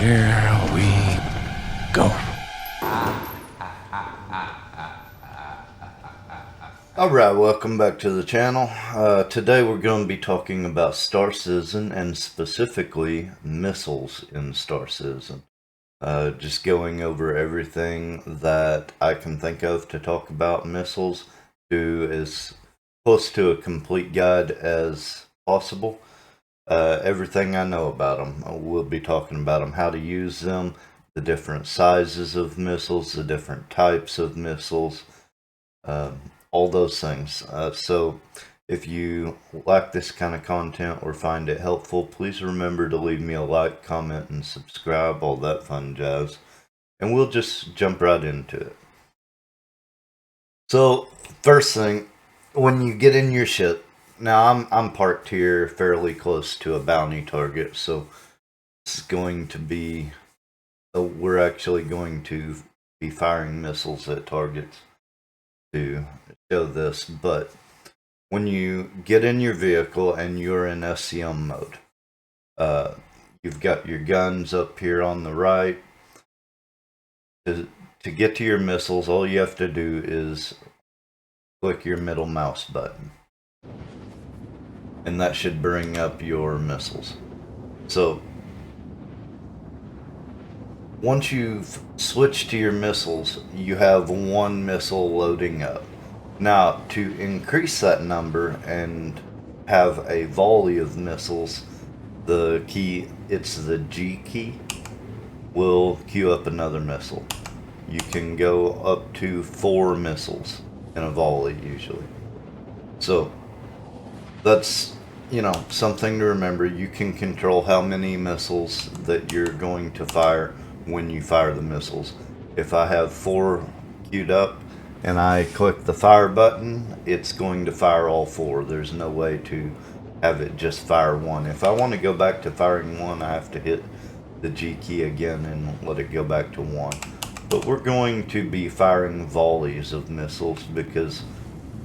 Here we go. Alright, welcome back to the channel. Today we're going to be talking about Star Citizen and specifically missiles in Star Citizen. Just going over everything that I can think of to talk about missiles to as close to a complete guide as possible. Everything I know about them. We'll be talking about them, how to use them, the different sizes of missiles, the different types of missiles, all those things. So if you like this kind of content or find it helpful, please remember to leave me a like, comment, and subscribe, all that fun jazz. And we'll just jump right into it. So first thing, when you get in your ship, now I'm parked here fairly close to a bounty target, so this is going to be, we're actually going to be firing missiles at targets to show this. But when you get in your vehicle and you're in SCM mode, you've got your guns up here on the right. To get to your missiles, all you have to do is click your middle mouse button, and that should bring up your missiles. So once you've switched to your missiles, you have one missile loading up. Now, to increase that number and have a volley of missiles, the key, it's the G key, will queue up another missile. You can go up to 4 missiles in a volley usually. So that's, you know, something to remember. You can control how many missiles that you're going to fire when you fire the missiles. If I have 4 queued up and I click the fire button, it's going to fire all 4. There's no way to have it just fire 1. If I want to go back to firing 1, I have to hit the G key again and let it go back to 1. But we're going to be firing volleys of missiles because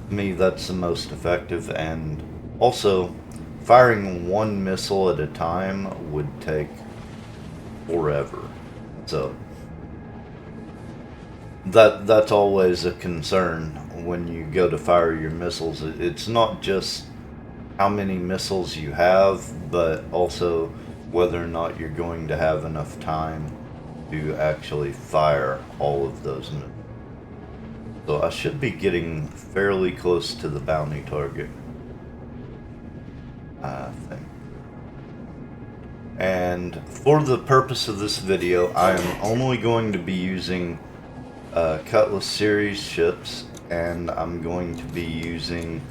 to me that's the most effective, and also firing 1 missile at a time would take forever. So that's always a concern when you go to fire your missiles. It's not just how many missiles you have, but also whether or not you're going to have enough time to actually fire all of those missiles. So I should be getting fairly close to the bounty target, I think. And for the purpose of this video, I am only going to be using Cutlass series ships, and I'm going to be using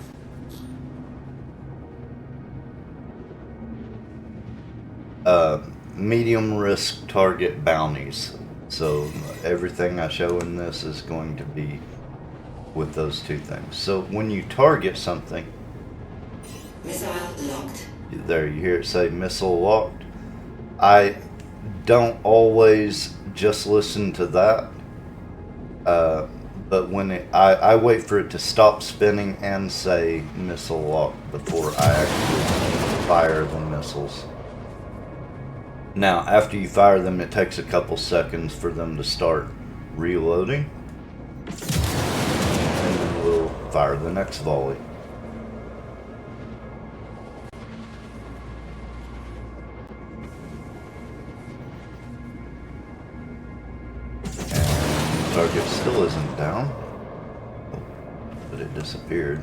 medium risk target bounties. So everything I show in this is going to be with those 2 things. So when you target something, missile locked. There you hear it say missile locked. I don't always just listen to that, but when I wait for it to stop spinning and say missile locked before I actually fire the missiles. Now, after you fire them, it takes a couple seconds for them to start reloading, and then we'll fire the next volley. And the target still isn't down, but it disappeared.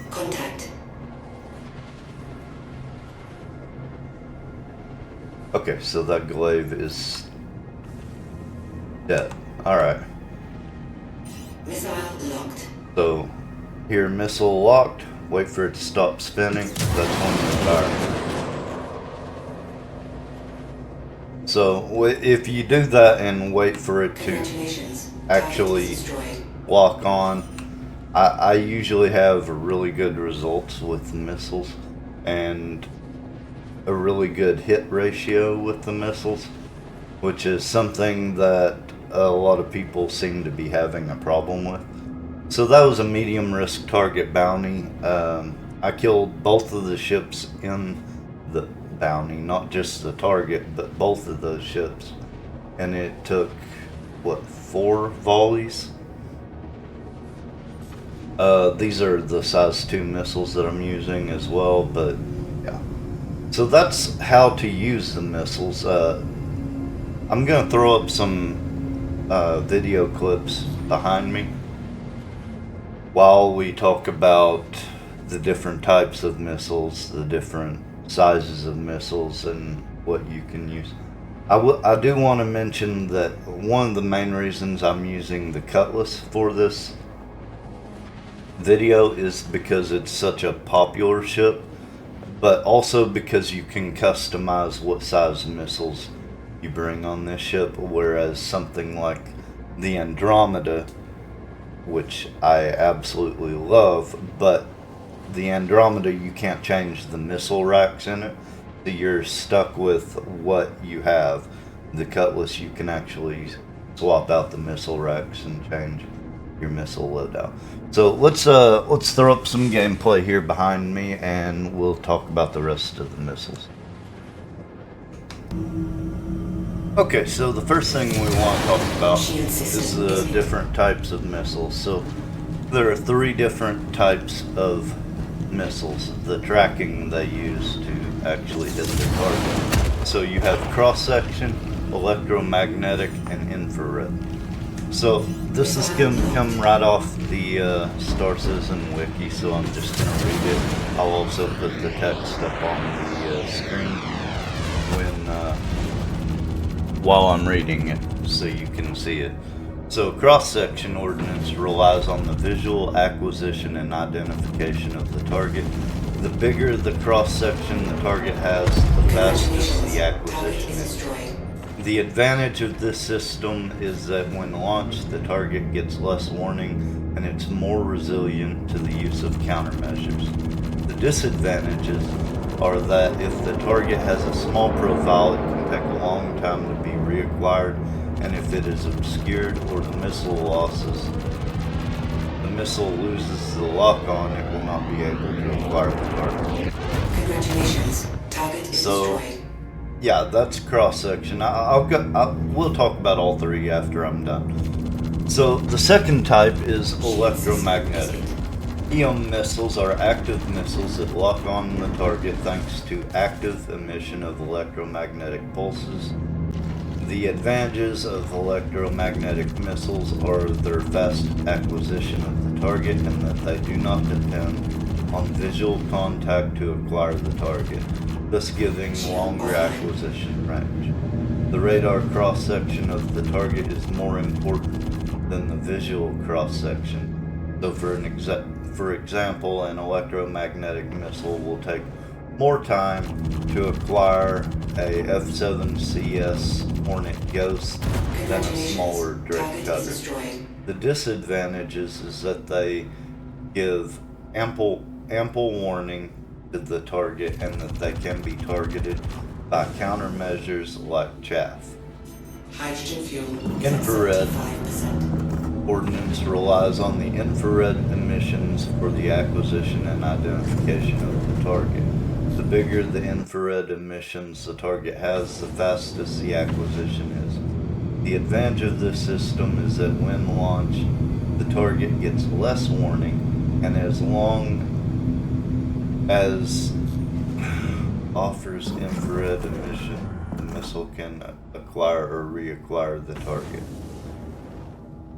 Contact. Okay, so that glaive is dead. Alright. Missile locked. So, here, missile locked. Wait for it to stop spinning. That's when you fire. So, if you do that and wait for it to actually lock on, I usually have really good results with missiles, and a really good hit ratio with the missiles, which is something that a lot of people seem to be having a problem with. So that was a medium risk target bounty. I killed both of the ships in bounty, not just the target, but both of those ships. And it took, what, 4 volleys? These are the size 2 missiles that I'm using as well, but yeah. So that's how to use the missiles. I'm going to throw up some video clips behind me while we talk about the different types of missiles, the different sizes of missiles, and what you can use. I do want to mention that one of the main reasons I'm using the Cutlass for this video is because it's such a popular ship, but also because you can customize what size missiles you bring on this ship, whereas something like the Andromeda, which I absolutely love, but the Andromeda, you can't change the missile racks in it, so you're stuck with what you have. The Cutlass, you can actually swap out the missile racks and change your missile loadout. So let's throw up some gameplay here behind me, and we'll talk about the rest of the missiles. Okay, so the first thing we want to talk about is the different types of missiles. So there are 3 different types of missiles, the tracking they use to actually hit their target. So you have cross-section, electromagnetic, and infrared. So this is going to come right off the Star Citizen wiki, so I'm just going to read it. I'll also put the text up on the screen while I'm reading it, so you can see it. So cross-section ordnance relies on the visual acquisition and identification of the target. The bigger the cross-section the target has, the faster the acquisition is. The advantage of this system is that when launched, the target gets less warning and it's more resilient to the use of countermeasures. The disadvantages are that if the target has a small profile, it can take a long time to be reacquired, and if it is obscured or the missile loses the lock-on, it will not be able to acquire the target. Congratulations. Target is destroyed. Yeah, that's cross-section. We'll talk about all 3 after I'm done. So the second type is electromagnetic. EOM missiles are active missiles that lock on the target thanks to active emission of electromagnetic pulses. The advantages of electromagnetic missiles are their fast acquisition of the target and that they do not depend on visual contact to acquire the target, thus giving longer acquisition range. The radar cross-section of the target is more important than the visual cross-section. So for example, an electromagnetic missile will take more time to acquire a F-7CS Hornet Ghost than a smaller Drake Cutter. The disadvantages is that they give ample warning to the target and that they can be targeted by countermeasures like chaff. Hydrogen fuel. Infrared ordnance relies on the infrared emissions for the acquisition and identification of the target. The bigger the infrared emissions the target has, the fastest the acquisition is. The advantage of this system is that when launched, the target gets less warning, and as long as offers infrared emission, the missile can acquire or reacquire the target.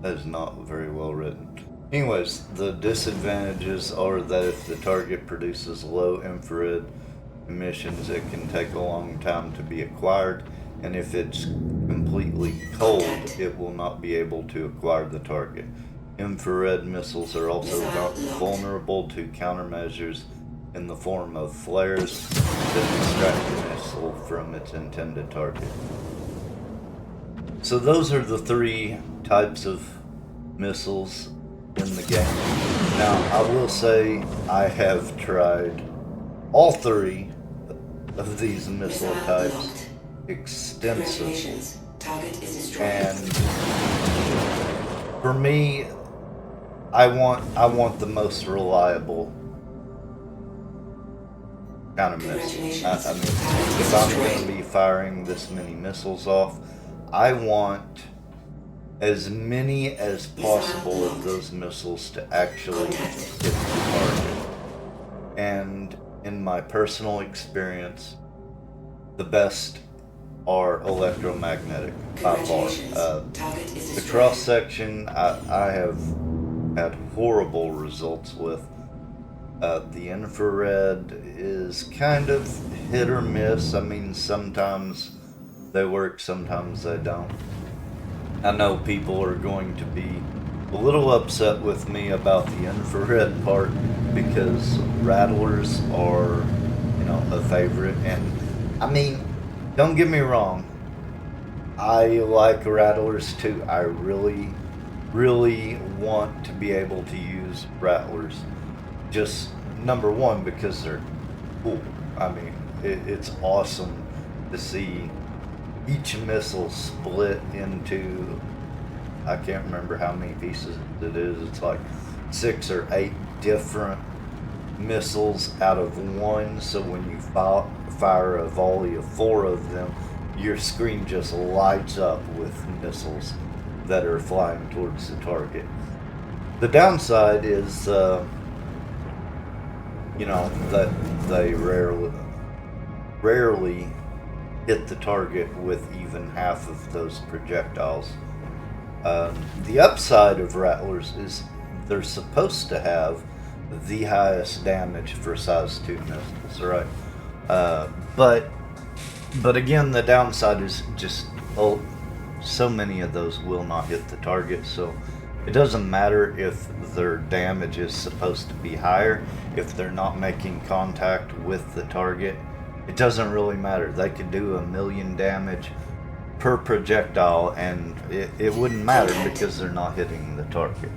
That is not very well written. Anyways, the disadvantages are that if the target produces low infrared emissions, it can take a long time to be acquired, and if it's completely cold, it will not be able to acquire the target. Infrared missiles are also vulnerable to countermeasures in the form of flares that distract the missile from its intended target. So those are the 3 types of missiles in the game. Now, I will say I have tried all 3 of these missile types extensively. And for me, I want the most reliable kind of missile. I mean, if I'm going to be firing this many missiles off, I want as many as possible of those missiles to actually hit the target. And in my personal experience, the best are electromagnetic by far. The cross section I have had horrible results with. The infrared is kind of hit or miss. I mean, sometimes they work, sometimes they don't. I know people are going to be a little upset with me about the infrared part because rattlers are, you know, a favorite. And I mean, don't get me wrong, I like rattlers too. I really, really want to be able to use rattlers. Just number one, because they're cool. I mean, it's awesome to see each missile split into, I can't remember how many pieces it is. It's like 6 or 8 different missiles out of one. So when you fire a volley of 4 of them, your screen just lights up with missiles that are flying towards the target. The downside is, you know, that they rarely hit the target with even half of those projectiles. The upside of rattlers is they're supposed to have the highest damage for size 2 missiles, right? But again, the downside is just so many of those will not hit the target, so it doesn't matter if their damage is supposed to be higher. If they're not making contact with the target, it doesn't really matter. They could do 1,000,000 damage per projectile and it wouldn't matter because they're not hitting the target.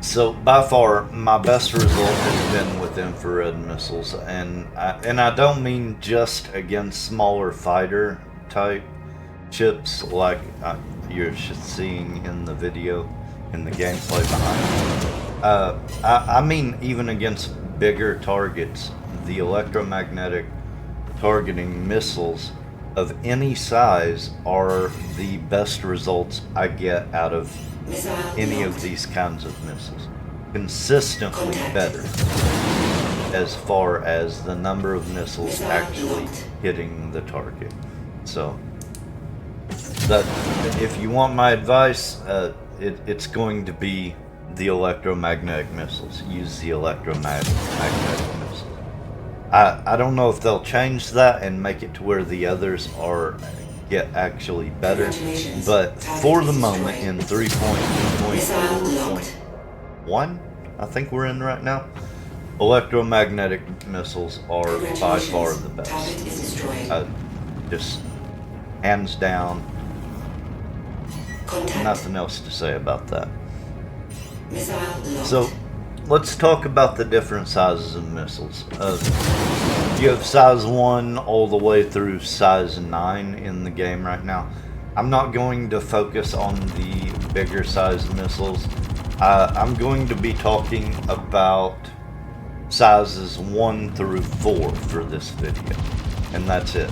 So by far, my best result has been with infrared missiles, and I don't mean just against smaller fighter type chips like you're seeing in the video, in the gameplay behind it. I mean even against bigger targets, the electromagnetic targeting missiles of any size are the best results I get out of any of these kinds of missiles. Consistently better as far as the number of missiles actually hitting the target. So that, if you want my advice, it's going to be the electromagnetic missiles. Use the electromagnetic missiles. I don't know if they'll change that and make it to where the others get actually better, but for the moment in 3.2.1, I think we're in right now, electromagnetic missiles are by far the best. Just hands down, nothing else to say about that. So let's talk about the different sizes of missiles. You have size 1 all the way through size 9 in the game right now. I'm not going to focus on the bigger size missiles. I'm going to be talking about sizes 1 through 4 for this video, and that's it.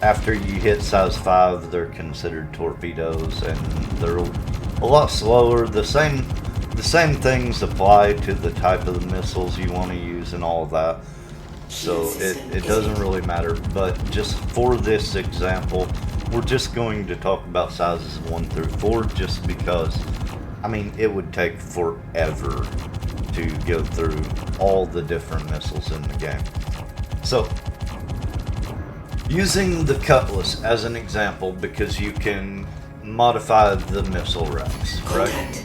After you hit size 5, they're considered torpedoes, and they're a lot slower. The same things apply to the type of the missiles you want to use and all of that. So it doesn't really matter. But just for this example, we're just going to talk about sizes 1 through 4 just because, I mean, it would take forever to go through all the different missiles in the game. So, using the Cutlass as an example, because you can modify the missile racks, right?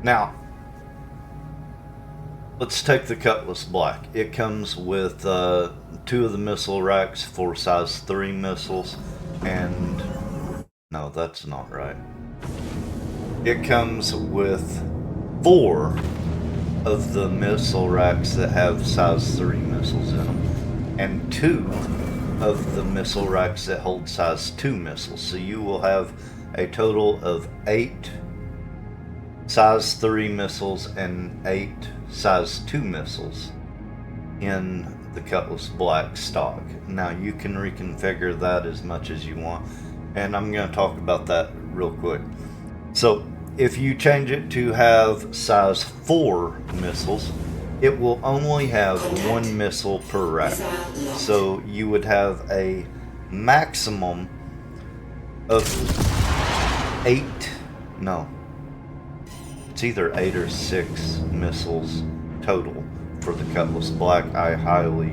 Now, let's take the Cutlass Black. It comes with 2 of the missile racks for size 3 missiles, and no, that's not right. It comes with 4 of the missile racks that have size 3 missiles in them, and 2 of the missile racks that hold size 2 missiles. So you will have a total of 8 size 3 missiles and 8 size 2 missiles in the Cutlass Black stock. Now you can reconfigure that as much as you want, and I'm going to talk about that real quick. So if you change it to have size 4 missiles, it will only have 1 missile per rack. So you would have a maximum of 8, no, it's either 8 or 6 missiles total for the Cutlass Black. I highly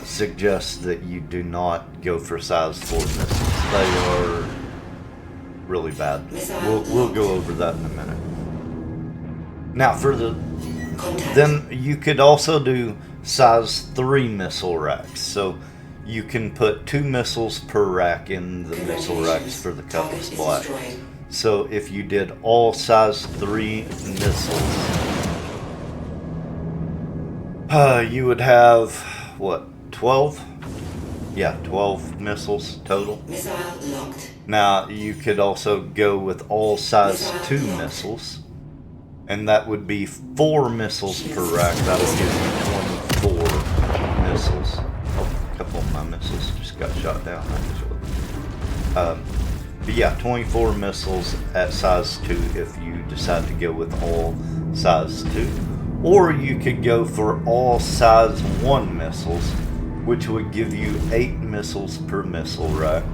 suggest that you do not go for size 4 missiles. They are really bad. We'll go over that in a minute. Now for then you could also do size 3 missile racks. So you can put 2 missiles per rack in the missile racks for the Cutlass Black. So if you did all size 3 missiles, you would have, what, 12? Yeah, 12 missiles total. Now you could also go with all size 2 missiles, and that would be 4 missiles per rack. That would give you 24 missiles. Oh, a couple of my missiles just got shot down, actually. But yeah, 24 missiles at size 2 if you decide to go with all size 2. Or you could go for all size 1 missiles, which would give you 8 missiles per missile rack,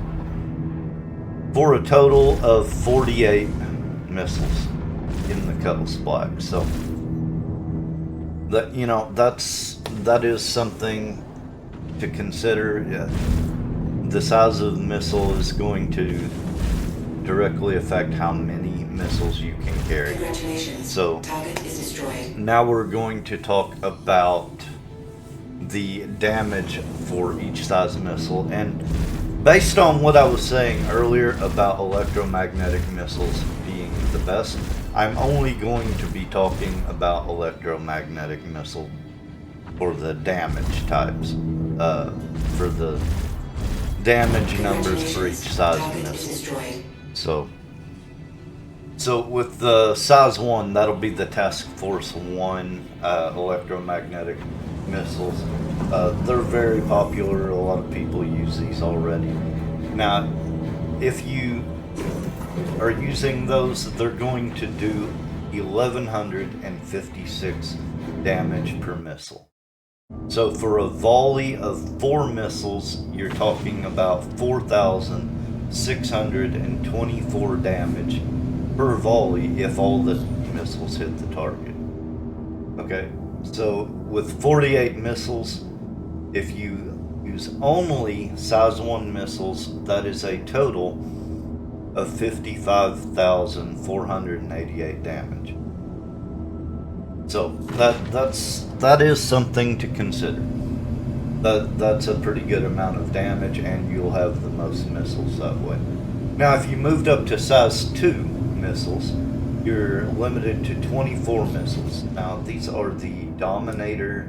for a total of 48 missiles in the Cutlass Black. So that, you know, that is something to consider. Yeah. The size of the missile is going to directly affect how many missiles you can carry. So Target is destroyed. now we're going to talk about the damage for each size missile, and based on what I was saying earlier about electromagnetic missiles being the best, I'm only going to be talking about electromagnetic missile for the damage types, for the damage numbers for each size missile. So with the size 1, that'll be the Task Force 1 electromagnetic missiles. They're very popular. A lot of people use these already. Now, if you are using those, they're going to do 1,156 damage per missile. So for a volley of 4 missiles, you're talking about 4,624 damage per volley if all the missiles hit the target. Okay, so with 48 missiles, if you use only size 1 missiles, that is a total of 55,488 damage. So that is something to consider. That's a pretty good amount of damage, and you'll have the most missiles that way. Now, if you moved up to size 2 missiles, you're limited to 24 missiles. Now, these are the Dominator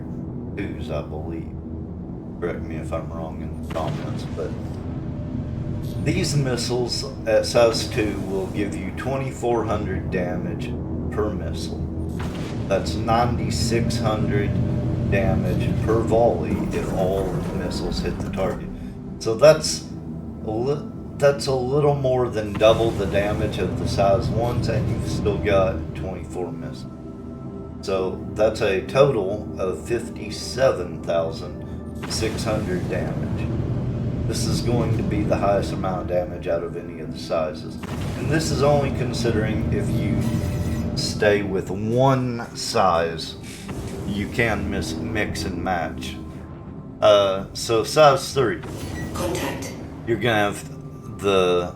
2s, I believe. Correct me if I'm wrong in the comments, but these missiles at size 2 will give you 2,400 damage per missile. That's 9,600 damage per volley if all missiles hit the target. So that's a little more than double the damage of the size 1s, and you've still got 24 missiles. So that's a total of 57,600 damage. This is going to be the highest amount of damage out of any of the sizes. And this is only considering if you stay with one size. You can mix and match. So size 3. Contact. You're going to have the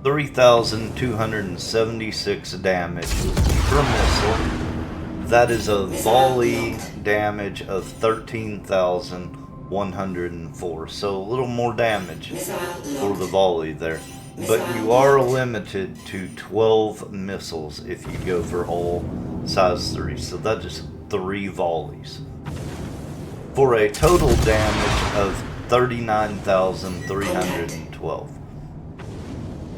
3,276 damage per missile. That is a volley damage of 13,104. So a little more damage for the volley there. But you are limited to 12 missiles if you go for all size 3. So that is 3 volleys. For a total damage of 39,312. 12.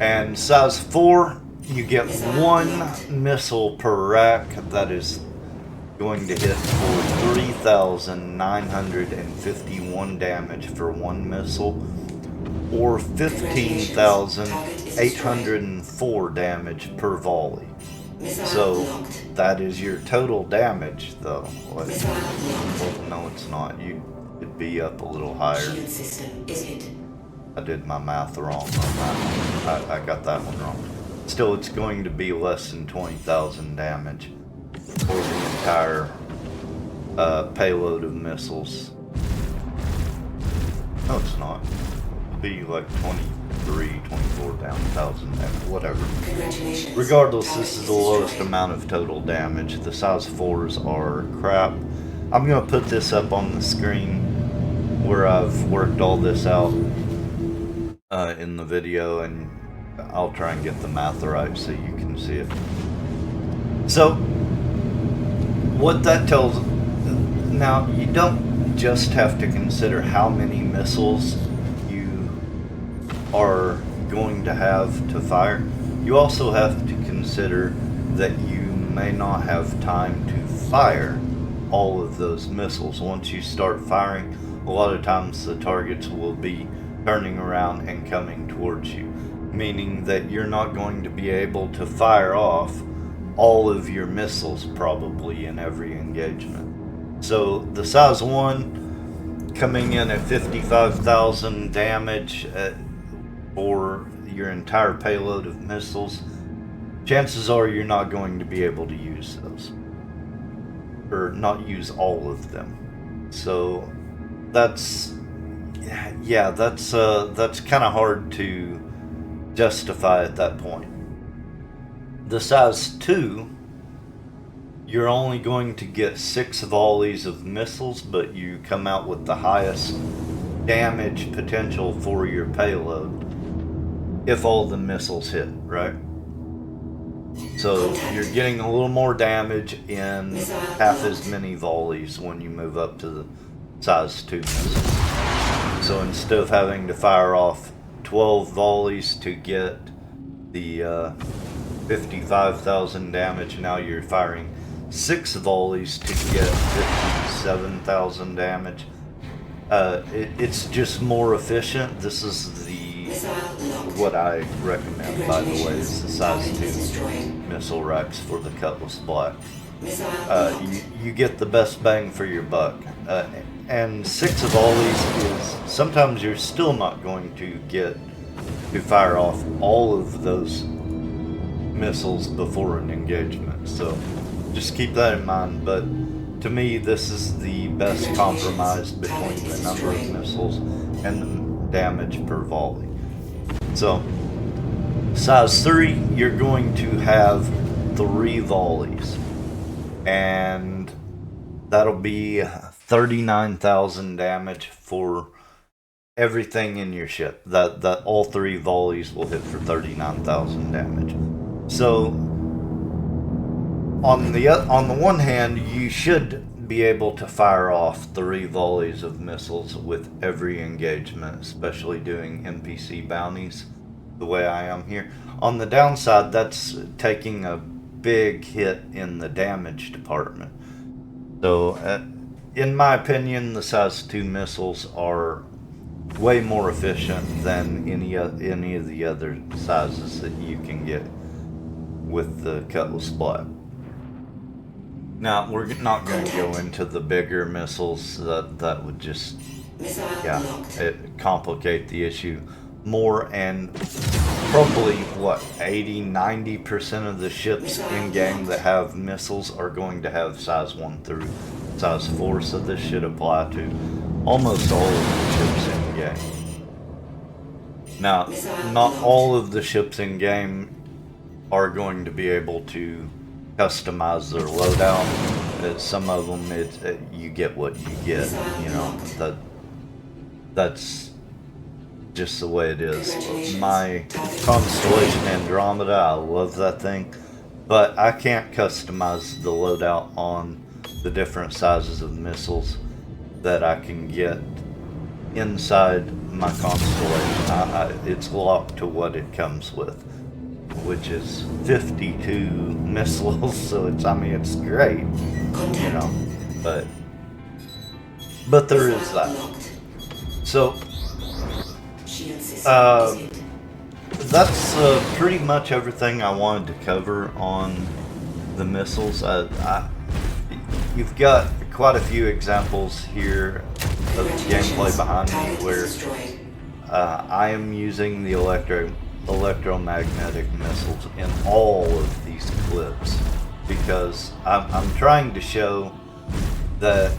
And size 4, you get one missile per rack that is going to hit for 3,951 damage for one missile, or 15,804 damage per volley. So that is your total damage, though. Well, no, it's not. It'd be up a little higher. I did my math wrong on that one. I got that one wrong. Still, it's going to be less than 20,000 damage for the entire payload of missiles. No, it's not. It'll be like 23, 24,000 damage, whatever. Regardless, this is the lowest amount of total damage. The size 4s are crap. I'm going to put this up on the screen where I've worked all this out in the video, and I'll try and get the math right so you can see it. So, what that tells, now you don't just have to consider how many missiles you are going to have to fire. You also have to consider that you may not have time to fire all of those missiles. Once you start firing, a lot of times the targets will be turning around and coming towards you, meaning that you're not going to be able to fire off all of your missiles probably in every engagement. So the size 1 coming in at 55,000 damage for your entire payload of missiles, chances are you're not going to be able to use those, or not use all of them. So that's kind of hard to justify at that point. The size 2, you're only going to get 6 volleys of missiles, but you come out with the highest damage potential for your payload if all the missiles hit, right? So you're getting a little more damage in half as many volleys when you move up to the size 2 missiles. So instead of having to fire off 12 volleys to get the 55,000 damage, now you're firing 6 volleys to get 57,000 damage. It's just more efficient. This is what I recommend, by the way, is the size 2 missile racks for the Cutlass Black. You get the best bang for your buck. And 6 volleys is, sometimes you're still not going to get to fire off all of those missiles before an engagement. So just keep that in mind. But to me, this is the best compromise between the number of missiles and the damage per volley. So size 3, you're going to have 3 volleys, and that'll be 39,000 damage for everything in your ship. That all 3 volleys will hit for 39,000 damage. So on the one hand, you should be able to fire off 3 volleys of missiles with every engagement, especially doing NPC bounties the way I am here. On the downside, that's taking a big hit in the damage department. So in my opinion, the size 2 missiles are way more efficient than any of the other sizes that you can get with the Cutlass Black. Now, we're not going to go into the bigger missiles. That would just, complicate the issue more, and probably, 80-90% of the ships in-game that have missiles are going to have size 1 through size 4, so this should apply to almost all of the ships in-game. Now, not all of the ships in-game are going to be able to customize their loadout. Some of them, you get what you get, that's just the way it is. My Constellation Andromeda, I love that thing, but I can't customize the loadout on the different sizes of missiles that I can get inside my constellation. It's locked to what it comes with, which is 52 missiles. So it's great, you know. But there is that. So that's pretty much everything I wanted to cover on the missiles. You've got quite a few examples here of the gameplay behind me where I am using the electromagnetic missiles in all of these clips because I'm trying to show that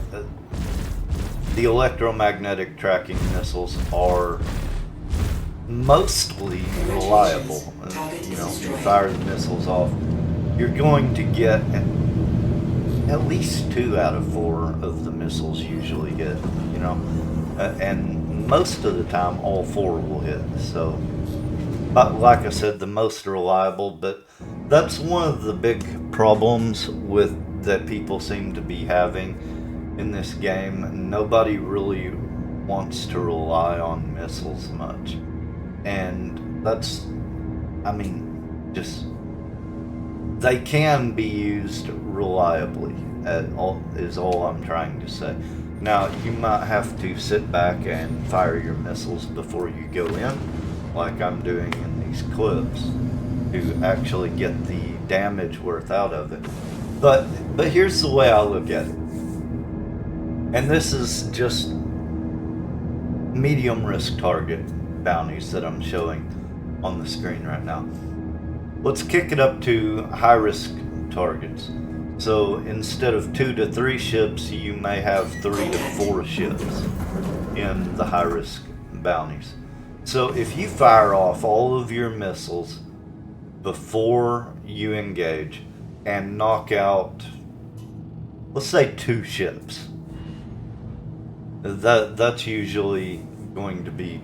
the electromagnetic tracking missiles are mostly reliable. You know, you fire the missiles off, you're going to get at least 2 out of 4 of the missiles usually hit, you know, and most of the time all 4 will hit. So, but like I said, the most reliable. But that's one of the big problems that people seem to be having in this game. Nobody really wants to rely on missiles much, and that's, I mean, just they can be used reliably is all I'm trying to say. Now, you might have to sit back and fire your missiles before you go in, like I'm doing in these clips, to actually get the damage worth out of it. But here's the way I look at it. And this is just medium risk target bounties that I'm showing on the screen right now. Let's kick it up to high risk targets. So instead of 2 to 3 ships, you may have 3 to 4 ships in the high risk bounties. So if you fire off all of your missiles before you engage and knock out, let's say 2 ships, that's usually going to be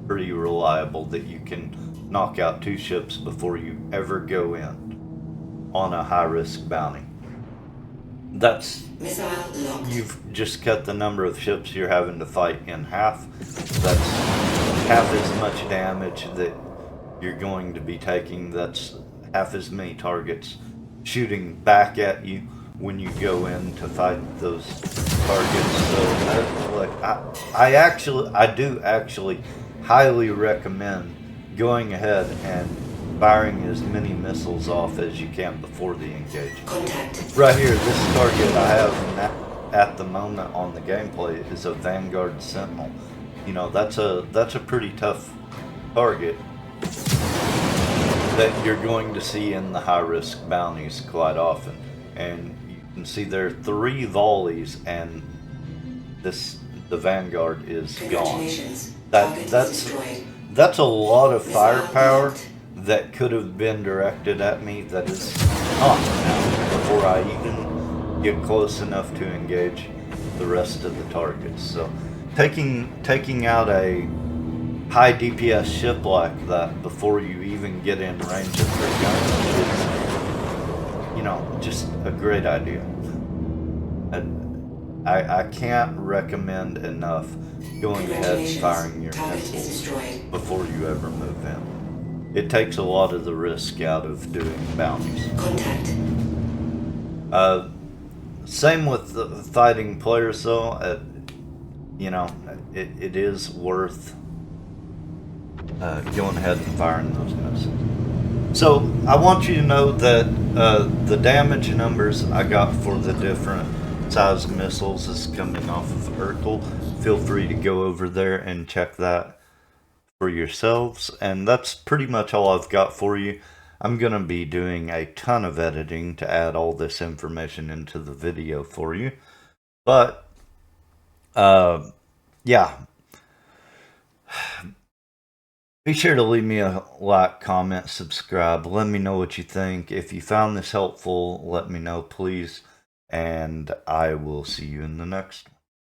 pretty reliable, that you can knock out 2 ships before you ever go in on a high risk bounty. That's, you've just cut the number of ships you're having to fight in half. That's half as much damage that you're going to be taking. That's half as many targets shooting back at you when you go in to fight those targets. So I do actually highly recommend going ahead and firing as many missiles off as you can before the engagement. Right here, this target I have at the moment on the gameplay is a Vanguard Sentinel. You know, that's a pretty tough target that you're going to see in the high risk bounties quite often. And you can see there are 3 volleys and the Vanguard is gone. That's a lot of firepower that could have been directed at me that is not now before I even get close enough to engage the rest of the targets. So taking out a high DPS ship like that before you even get in range of their guns is, you know, just a great idea. I can't recommend enough going ahead and firing your missiles before you ever move in. It takes a lot of the risk out of doing bounties. Same with the fighting players though. You know, it is worth going ahead and firing those missiles. So I want you to know that the damage numbers I got for the different size missiles is coming off of Urkel. Feel free to go over there and check that for yourselves. And that's pretty much all I've got for you. I'm going to be doing a ton of editing to add all this information into the video for you. But, yeah. Be sure to leave me a like, comment, subscribe. Let me know what you think. If you found this helpful, let me know, please. And I will see you in the next one.